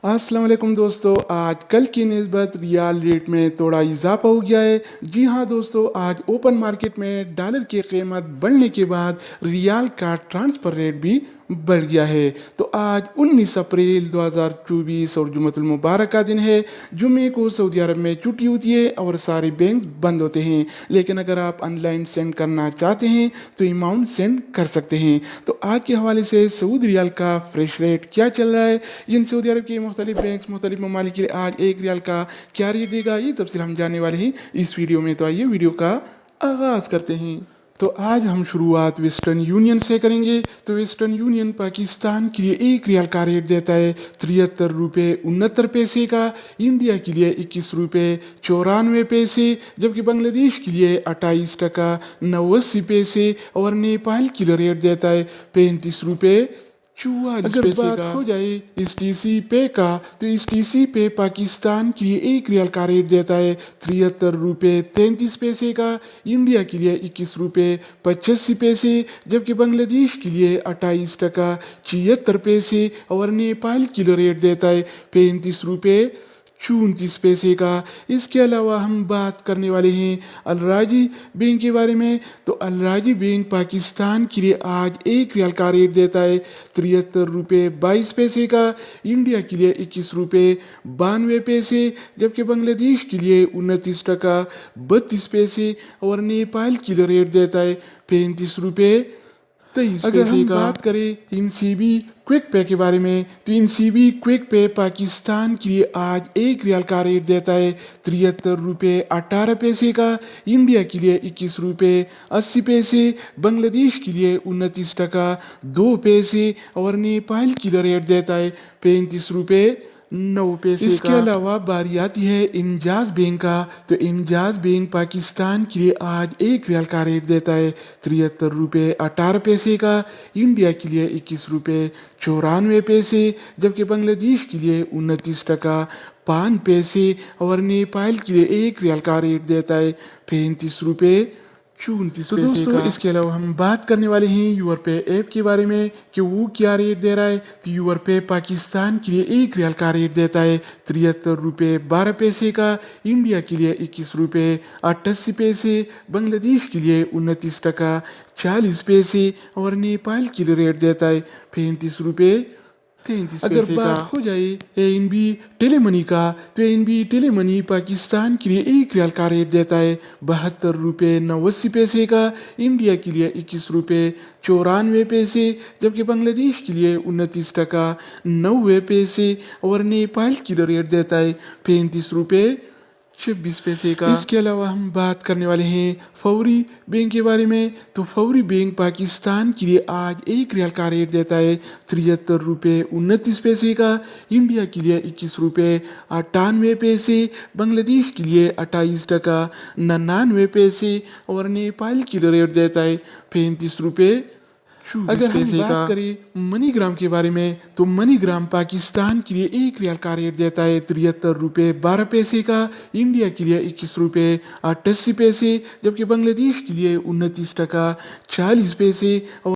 अस्सलाम वालेकुम दोस्तों, आज कल की निस्बत रियाल रेट में थोड़ा इजाफा हो गया है। जी हाँ दोस्तों, आज ओपन मार्केट में डॉलर की कीमत बढ़ने के बाद रियाल का ट्रांसफ़र रेट भी बढ़ गया है। तो आज 19 अप्रैल 2024 और जुमतुल मुबारक का दिन है। जुमे को सऊदी अरब में छुट्टी होती है और सारे बैंक बंद होते हैं, लेकिन अगर आप ऑनलाइन सेंड करना चाहते हैं तो अमाउंट सेंड कर सकते हैं। तो आज के हवाले से सऊदी रियाल का फ्रेश रेट क्या चल रहा है, इन सऊदी अरब के मुख्तलिफ बैंक मुख्तलिफ ममालिक के लिए आज एक रियाल का क्या रेट देगा, ये तफसील हम जानने वाले हैं इस वीडियो में। तो आइए वीडियो का आगाज़ करते हैं। तो आज हम शुरुआत वेस्टर्न यूनियन से करेंगे। तो वेस्टर्न यूनियन पाकिस्तान के लिए एक रियाल का रेट देता है 73 रुपये 69 पैसे का, इंडिया के लिए 21 रुपये 94 पैसे, जबकि बांग्लादेश के लिए 28 टका 89 पैसे और नेपाल के लिए रेट देता है 35 रुपये 44 पैसे का। हो जाए इस टीसी पे का, तो इस टीसी पे पाकिस्तान के लिए एक रियाल का रेट देता है 73 रुपये 33 पैसे का, इंडिया के लिए 21 रुपये 85 पैसे, जबकि बांग्लादेश के लिए 28 टका 76 पैसे और नेपाल के लिए रेट देता है 35 रुपये 34 पैसे का। इसके अलावा हम बात करने वाले हैं अलराजी बैंक के बारे में। तो अलराजी बैंक पाकिस्तान के लिए आज एक रियाल का रेट देता है 73 रुपये 22 पैसे का, इंडिया के लिए 21 रुपये 92 पैसे, जबकि बांग्लादेश के लिए 29 टका 32 पैसे और नेपाल के लिए रेट देता है 35 रुपये 23 अगर पैसे हम का। बात करें इनसीबी क्विक पे के बारे में, तो इनसीबी क्विक पे पाकिस्तान के लिए आज एक रियाल का रेट देता है 73 रुपये 18 पैसे का, इंडिया के लिए 21 रुपये 80 पैसे, बांग्लादेश के लिए 29 टका 2 पैसे और नेपाल के लिए रेट देता है 35 रुपये 9 पैसे का। इसके अलावा बारी आती है इंजाज बैंक का। तो इंजाज बैंक पाकिस्तान के लिए आज एक रियाल का रेट देता है 73 रुपये 18 पैसे का, इंडिया के लिए 21 रुपये 94 पैसे, जबकि बांग्लादेश के लिए 29 टका 5 पैसे और नेपाल के लिए एक रियाल का रेट देता है 35 रुपये 34 पैसे दोस्तों का। इसके अलावा हम बात करने वाले हैं यूर पे ऐप के बारे में कि वो क्या रेट दे रहा है। तो यूर पे पाकिस्तान के लिए एक रियाल का रेट देता है 73 रुपये 12 पैसे का, इंडिया के लिए 21 रुपये 88 पैसे, बांग्लादेश के लिए 29 टका 40 पैसे और नेपाल के लिए रेट देता है 35 रुपये 33 अगर पैसे बात का। हो जाए एनबी टेलीमनी का, तो एनबी टेलीमनी पाकिस्तान के लिए एक रियाल का रेट देता है 72 रुपये 89 पैसे का, इंडिया के लिए 21 रुपये 94 पैसे, जबकि बांग्लादेश के लिए 29 टका 90 पैसे और नेपाल के लिए रेट देता है 35 रुपये 26 पैसे का। इसके अलावा हम बात करने वाले हैं फौरी बैंक के बारे में। तो फौरी बैंक पाकिस्तान के लिए आज एक रियाल का रेट देता है 73 रुपये 29 पैसे का, इंडिया के लिए 21 रुपये 98 पैसे, बांग्लादेश के लिए 28 टका 99 पैसे और नेपाल के लिए रेट देता है 35 रुपये 24 अगर हम पैसे बात का। करें मनीग्राम के बारे में, तो मनीग्राम पाकिस्तान के लिए एक रियाल का रेट देता है 73 रुपये 12 पैसे का, इंडिया के लिए 21 रुपये 88 पैसे, जबकि बांग्लादेश के लिए 29 टका 40 पैसे और